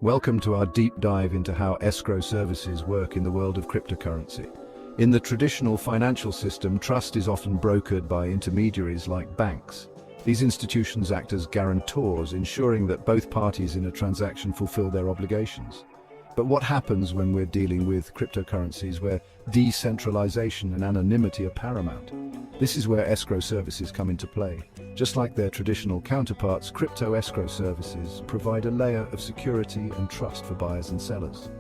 Welcome to our deep dive into how escrow services work in the world of cryptocurrency. In the traditional financial system, trust is often brokered by intermediaries like banks. These institutions act as guarantors, ensuring that both parties in a transaction fulfill their obligations. But what happens when we're dealing with cryptocurrencies where decentralization and anonymity are paramount? This is where escrow services come into play. Just like their traditional counterparts, crypto escrow services provide a layer of security and trust for buyers and sellers.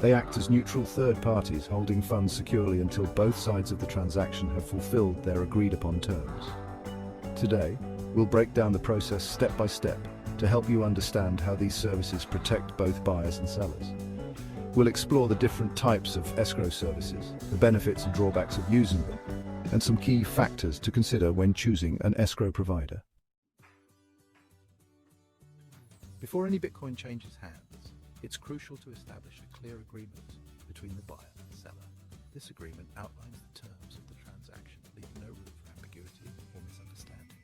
They act as neutral third parties, holding funds securely until both sides of the transaction have fulfilled their agreed-upon terms. Today, we'll break down the process step by step to help you understand how these services protect both buyers and sellers. We'll explore the different types of escrow services, the benefits and drawbacks of using them, and some key factors to consider when choosing an escrow provider. Before any Bitcoin changes hands, it's crucial to establish a clear agreement between the buyer and the seller. This agreement outlines the terms of the transaction, leaving no room for ambiguity or misunderstanding.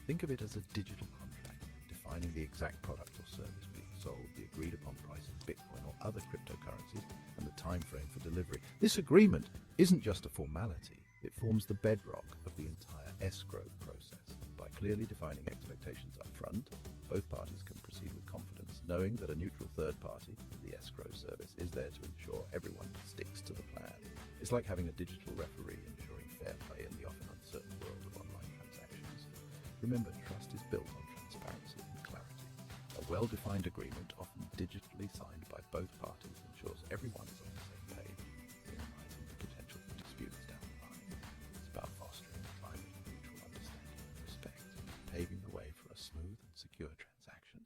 Think of it as a digital contract, defining the exact product or service being sold, the agreed-upon price of Bitcoin or other cryptocurrencies, and the time frame for delivery. This agreement isn't just a formality, it forms the bedrock of the entire escrow process. By clearly defining expectations up front, both parties can proceed with confidence, knowing that a neutral third party, the escrow service, is there to ensure everyone sticks to the plan. It's like having a digital referee ensuring fair play in the often uncertain world of online transactions. Remember, trust is built on transparency and clarity. A well-defined agreement, often digitally signed by both parties, ensures everyone is on the same page, minimizing the potential for disputes down the line. It's about fostering a climate of mutual understanding and respect, paving the way for a smooth and secure transaction.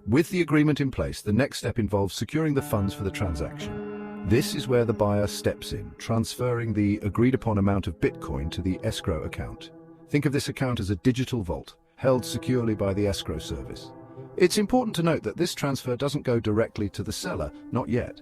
With the agreement in place, the next step involves securing the funds for the transaction. This is where the buyer steps in, transferring the agreed-upon amount of Bitcoin to the escrow account. Think of this account as a digital vault, held securely by the escrow service. It's important to note that this transfer doesn't go directly to the seller, not yet.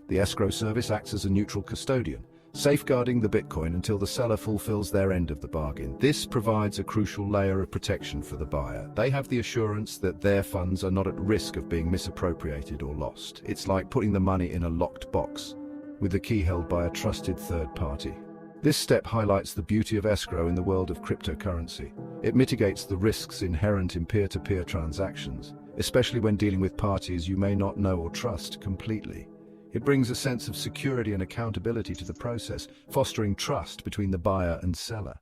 The escrow service acts as a neutral custodian, safeguarding the Bitcoin until the seller fulfills their end of the bargain. This provides a crucial layer of protection for the buyer. They have the assurance that their funds are not at risk of being misappropriated or lost. It's like putting the money in a locked box, with the key held by a trusted third party. This step highlights the beauty of escrow in the world of cryptocurrency. It mitigates the risks inherent in peer-to-peer transactions, especially when dealing with parties you may not know or trust completely. It brings a sense of security and accountability to the process, fostering trust between the buyer and seller.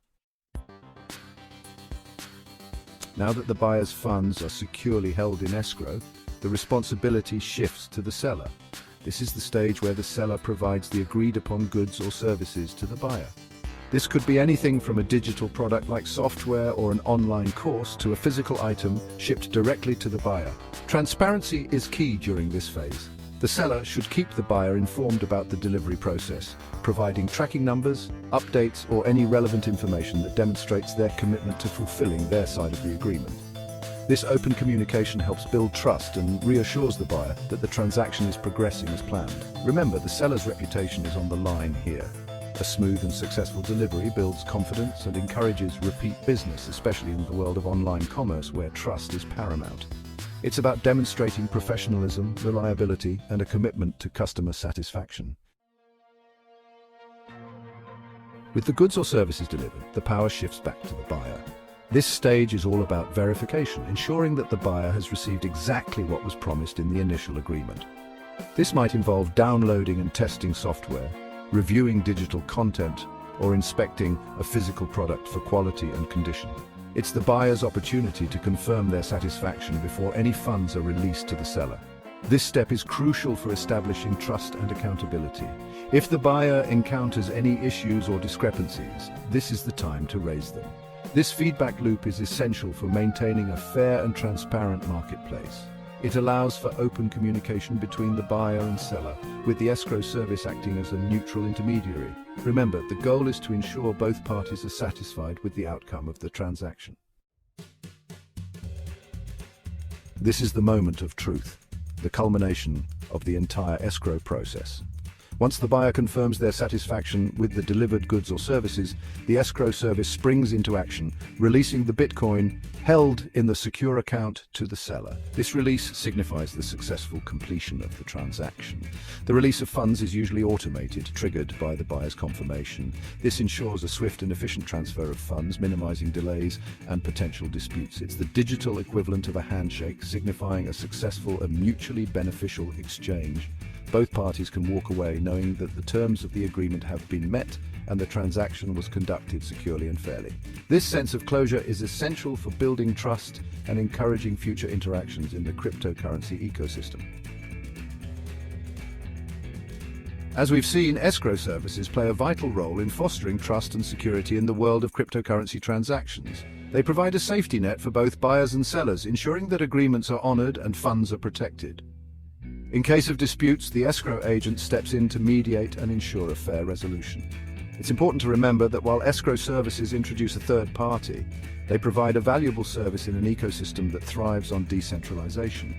Now that the buyer's funds are securely held in escrow, the responsibility shifts to the seller. This is the stage where the seller provides the agreed-upon goods or services to the buyer. This could be anything from a digital product like software or an online course to a physical item shipped directly to the buyer. Transparency is key during this phase. The seller should keep the buyer informed about the delivery process, providing tracking numbers, updates, or any relevant information that demonstrates their commitment to fulfilling their side of the agreement. This open communication helps build trust and reassures the buyer that the transaction is progressing as planned. Remember, the seller's reputation is on the line here. A smooth and successful delivery builds confidence and encourages repeat business, especially in the world of online commerce where trust is paramount. It's about demonstrating professionalism, reliability, and a commitment to customer satisfaction. With the goods or services delivered, the power shifts back to the buyer. This stage is all about verification, ensuring that the buyer has received exactly what was promised in the initial agreement. This might involve downloading and testing software, reviewing digital content, or inspecting a physical product for quality and condition. It's the buyer's opportunity to confirm their satisfaction before any funds are released to the seller. This step is crucial for establishing trust and accountability. If the buyer encounters any issues or discrepancies, this is the time to raise them. This feedback loop is essential for maintaining a fair and transparent marketplace. It allows for open communication between the buyer and seller, with the escrow service acting as a neutral intermediary. Remember, the goal is to ensure both parties are satisfied with the outcome of the transaction. This is the moment of truth, the culmination of the entire escrow process. Once the buyer confirms their satisfaction with the delivered goods or services, the escrow service springs into action, releasing the Bitcoin held in the secure account to the seller. This release signifies the successful completion of the transaction. The release of funds is usually automated, triggered by the buyer's confirmation. This ensures a swift and efficient transfer of funds, minimizing delays and potential disputes. It's the digital equivalent of a handshake, signifying a successful and mutually beneficial exchange. Both parties can walk away knowing that the terms of the agreement have been met and the transaction was conducted securely and fairly. This sense of closure is essential for building trust and encouraging future interactions in the cryptocurrency ecosystem. As we've seen, escrow services play a vital role in fostering trust and security in the world of cryptocurrency transactions. They provide a safety net for both buyers and sellers, ensuring that agreements are honored and funds are protected. In case of disputes, the escrow agent steps in to mediate and ensure a fair resolution. It's important to remember that while escrow services introduce a third party, they provide a valuable service in an ecosystem that thrives on decentralization.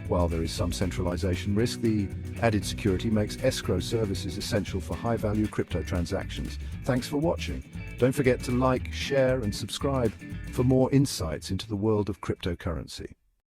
While there is some centralization risk, the added security makes escrow services essential for high-value crypto transactions. Thanks for watching. Don't forget to like, share, and subscribe for more insights into the world of cryptocurrency.